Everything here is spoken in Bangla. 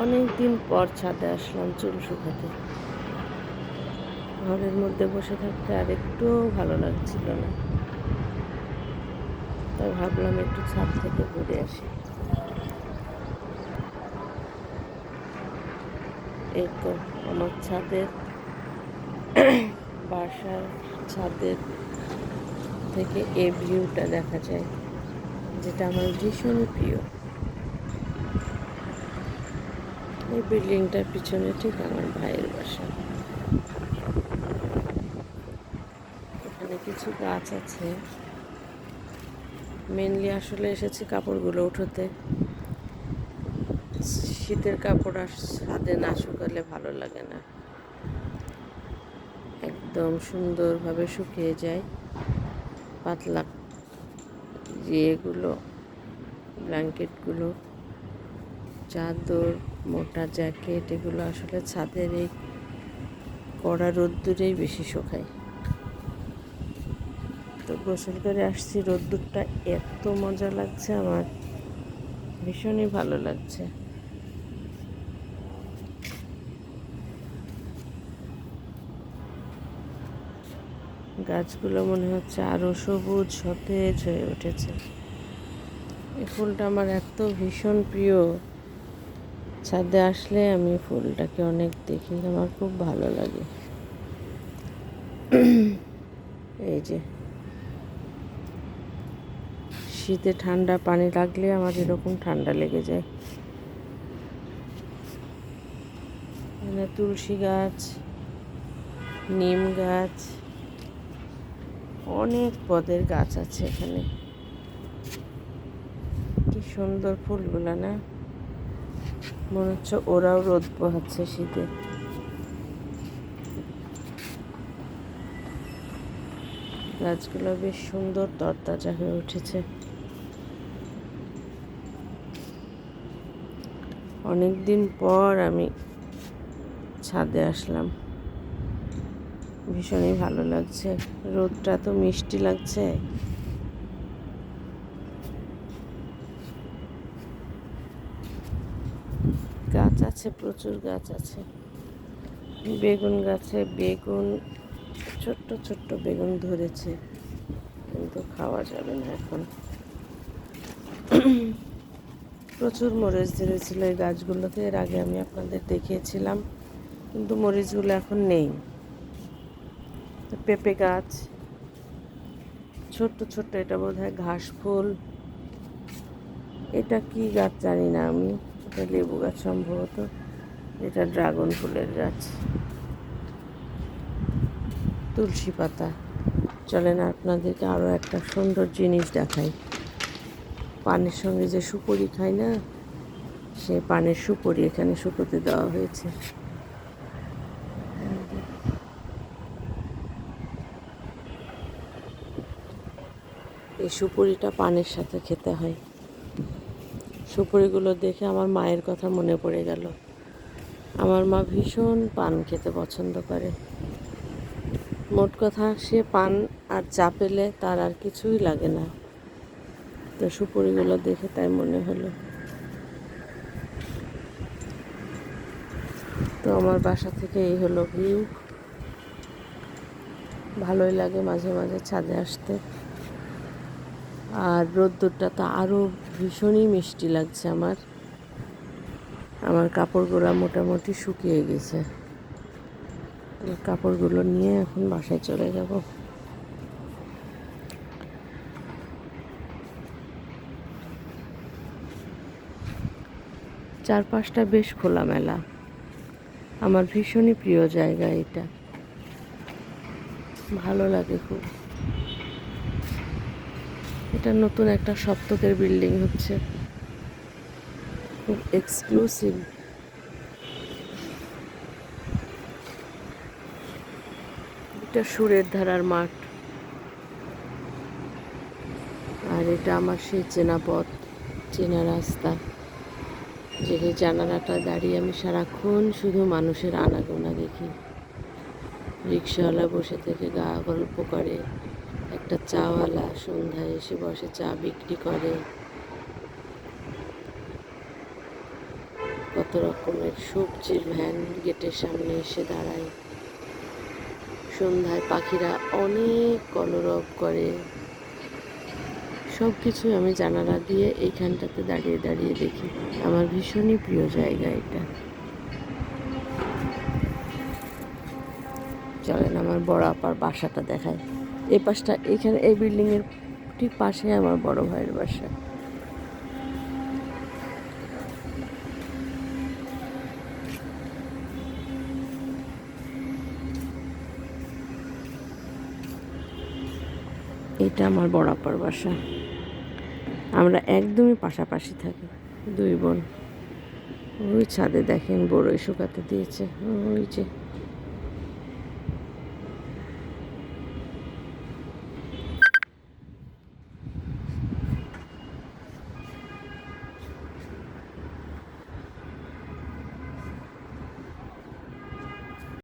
অনেক দিন পর ছাদে আসলাম চুল শুকাতে। ঘরের মধ্যে বসে থাকতে আর একটুও ভালো লাগছিল না, তাই ভাবলাম একটু ছাদ থেকে ঘুরে আসি। এই তো আমার বাসার ছাদের থেকে এই ভিউটা দেখা যায়, যেটা আমার ভীষণই প্রিয়। এই বিল্ডিংটার পিছনে ঠিক আমার ভাইয়ের বাসা। এখানে কিছু গাছ আছে। মেনলি আসলে এসেছি কাপড়গুলো উঠোতে। শীতের কাপড় আর ছাদে না শুকালে ভালো লাগে না, একদম সুন্দরভাবে শুকিয়ে যায়। পাতলা এগুলো, ব্ল্যাঙ্কেটগুলো, চাদর, মোটা জ্যাকেট, এগুলো আসলে ছাদের এই কড়া রোদ্দুরেই বেশি শুকায়। তো গোসল করে আসছি, রোদ্দুরটা এত মজা লাগছে আমার, ভীষণই ভালো লাগছে। গাছগুলো মনে হচ্ছে আরও সবুজ সতেজ হয়ে উঠেছে। এই ফুলটা আমার এত ভীষণ প্রিয়, ছাদে আসলে আমি ফুলটাকে অনেক দেখি, আমার খুব ভালো লাগে। এই যে শীতে ঠান্ডা পানি লাগলে আমার এরকম ঠান্ডা লেগে যায়। এখানে তুলসী গাছ, নিম গাছ, অনেক পদের গাছ আছে এখানে। কি সুন্দর ফুলগুলা না, মনে হচ্ছে ওরাও রোদ পোহাচ্ছে শীতে। গাছগুলো বেশ সুন্দর তরতাজা হয়ে উঠেছে। অনেক দিন পর আমি ছাদে আসলাম, ভীষণই ভালো লাগছে। রোদটা তো মিষ্টি লাগছে। গাছ আছে, প্রচুর গাছ আছে। বেগুন গাছে বেগুন, ছোট্ট ছোট্ট বেগুন ধরেছে, কিন্তু খাওয়া যাবে না এখন। প্রচুর মরিচ ধরেছিল এই গাছগুলোতে, এর আগে আমি আপনাদের দেখিয়েছিলাম, কিন্তু মরিচগুলো এখন নেই। পেঁপে গাছ, ছোট্ট ছোট্ট, এটা বোধহয় ঘাস ফুল, এটা কি গাছ জানি না আমি, এটা লেবু গাছ সম্ভবত, এটা ড্রাগন ফুলের গাছ। তুলসী পাতা। চলেন আপনাদেরকে আরও একটা সুন্দর জিনিস দেখাই। পানের সঙ্গে যে সুপুরি খাই না, সে পানের সুপুরি এখানে শুকোতে দেওয়া হয়েছে। এই সুপুরিটা পানের সাথে খেতে হয়। সুপুরিগুলো দেখে আমার মায়ের কথা মনে পড়ে গেল। আমার মা ভীষণ পান খেতে পছন্দ করে। মোট কথা, সে পান আর চা পেলে তার আর কিছুই লাগে না। তো সুপুরিগুলো দেখে তাই মনে হলো। তো আমার বাসা থেকে এই হলো ভিউ। ভালোই লাগে মাঝে মাঝে ছাদে আসতে। আর রোদ্দুরটা তো আরও ভীষণই মিষ্টি লাগছে আমার কাপড়গুলো মোটামুটি শুকিয়ে গেছে। কাপড়গুলো নিয়ে এখন বাসায় চলে যাব। চারপাশটা বেশ খোলামেলা, আমার ভীষণই প্রিয় জায়গা এটা, ভালো লাগে খুব। এটা নতুন একটা সপ্তকের বিল্ডিং হচ্ছে, খুব এক্সক্লুসিভ। এটা সুরের ধারার মাঠ, আর এটা আমার সেই চেনা পথ, চেনা রাস্তা, যে জানালাটা দাঁড়িয়ে আমি সারাক্ষণ শুধু মানুষের আনাগোনা দেখি। রিক্সাওয়ালা বসে থেকে গল্প করে, একটা চাওয়ালা সন্ধ্যায় এসে বসে চা বিক্রি করে, কত রকমের সবজির ভ্যান গেটের সামনে এসে দাঁড়ায়। সন্ধ্যায় পাখিরা অনেক কলরব করে। সব কিছু আমি জানালা দিয়ে এইখানটাতে দাঁড়িয়ে দাঁড়িয়ে দেখি। আমার ভীষণই প্রিয় জায়গা এটা। চলেন আমার বড় আপার বাসাটা দেখায়। এই পাশটা, এখানে এই বিল্ডিংয়ের ঠিক পাশে আমার বড় ভাইয়ের বাসা। এটা আমার বড় আপার বাসা। আমরা একদমই পাশাপাশি থাকি, দুই বোন। ওই ছাদে দেখেন বড়ই শুকাতে দিয়েছে, ওই যে